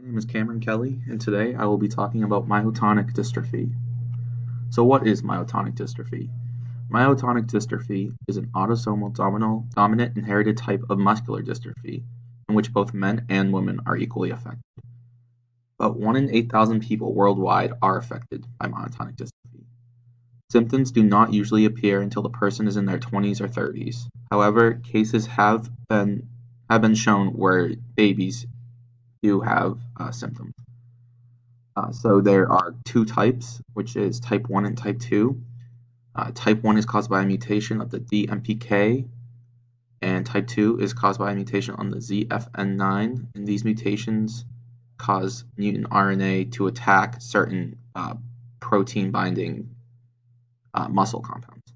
name is C.Kelley, and today I will be talking about myotonic dystrophy. So, what is myotonic dystrophy? Myotonic dystrophy is an autosomal dominant inherited type of muscular dystrophy in which both men and women are equally affected. About 1 in 8,000 people worldwide are affected by myotonic dystrophy. Symptoms do not usually appear until the person is in their 20s or 30s. However, cases have been shown where babies do have symptoms. So there are two types, which is type 1 and type 2. Type 1 is caused by a mutation of the DMPK, and type 2 is caused by a mutation on the ZFN9, and these mutations cause mutant RNA to attack certain protein-binding muscle compounds.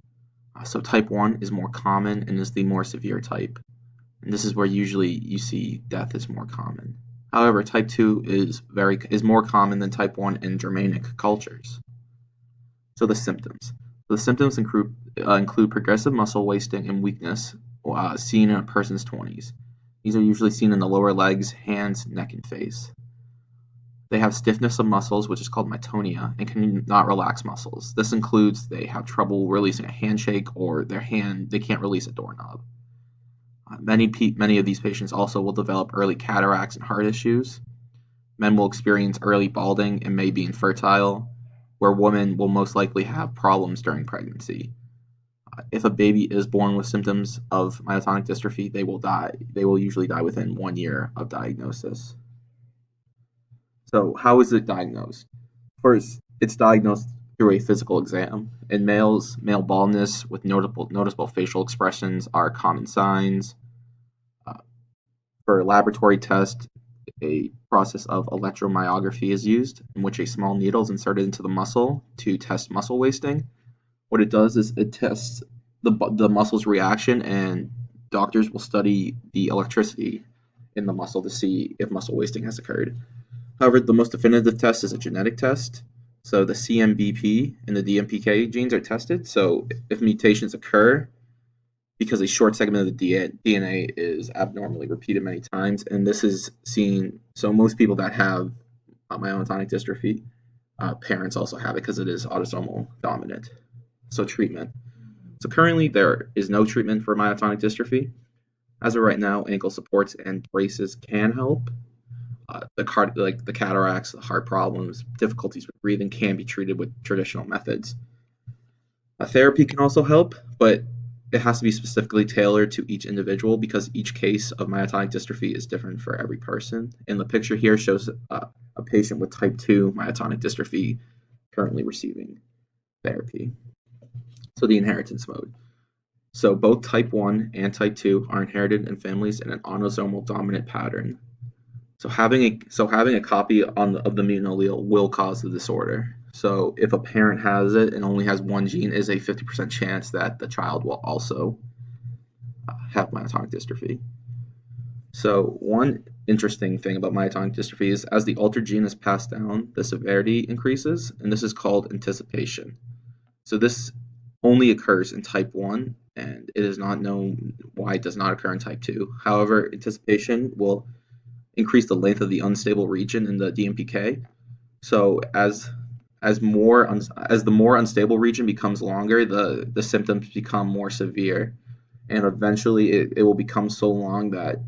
So type 1 is more common and is the more severe type, and this is where usually you see death is more common. However, type 2 is more common than type 1 in Germanic cultures. So the symptoms. The symptoms include progressive muscle wasting and weakness seen in a person's 20s. These are usually seen in the lower legs, hands, neck, and face. They have stiffness of muscles, which is called myotonia, and can not relax muscles. This includes they have trouble releasing a handshake, or they can't release a doorknob. Many of these patients also will develop early cataracts and heart issues. Men will experience early balding and may be infertile, where women will most likely have problems during pregnancy. If a baby is born with symptoms of myotonic dystrophy, they will die. They will usually die within 1 year of diagnosis. So how is it diagnosed? First, it's diagnosed through a physical exam. In males, male baldness with noticeable facial expressions are common signs. For laboratory tests, a process of electromyography is used, in which a small needle is inserted into the muscle to test muscle wasting. What it does is it tests the muscle's reaction, and doctors will study the electricity in the muscle to see if muscle wasting has occurred. However, the most definitive test is a genetic test. So the CMBP and the DMPK genes are tested. So if mutations occur, because a short segment of the DNA is abnormally repeated many times, and this is seen. So most people that have myotonic dystrophy, parents also have it because it is autosomal dominant. So treatment. So currently there is no treatment for myotonic dystrophy. As of right now, ankle supports and braces can help. The cataracts, the heart problems, difficulties with breathing can be treated with traditional methods. Therapy can also help, but it has to be specifically tailored to each individual because each case of myotonic dystrophy is different for every person. And the picture here shows a patient with type 2 myotonic dystrophy currently receiving therapy. So the inheritance mode. So both type 1 and type 2 are inherited in families in an autosomal dominant pattern. So having a copy of the mutant allele will cause the disorder. So if a parent has it and only has one gene, is a 50% chance that the child will also have myotonic dystrophy. So one interesting thing about myotonic dystrophy is as the altered gene is passed down, the severity increases, and this is called anticipation. So this only occurs in type 1, and it is not known why it does not occur in type 2. However, anticipation will increase the length of the unstable region in the DMPK. So as the more unstable region becomes longer, the symptoms become more severe, and eventually it will become so long that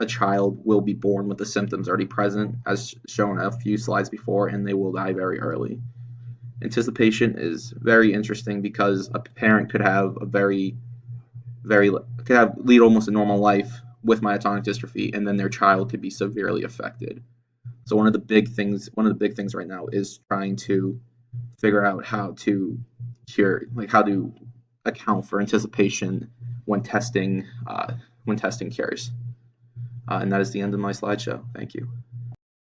a child will be born with the symptoms already present, as shown a few slides before, and they will die very early. Anticipation is very interesting because a parent could have lead almost a normal life with myotonic dystrophy, and then their child could be severely affected. So one of the big things right now is trying to figure out how to account for anticipation when testing cures. And that is the end of my slideshow. Thank you.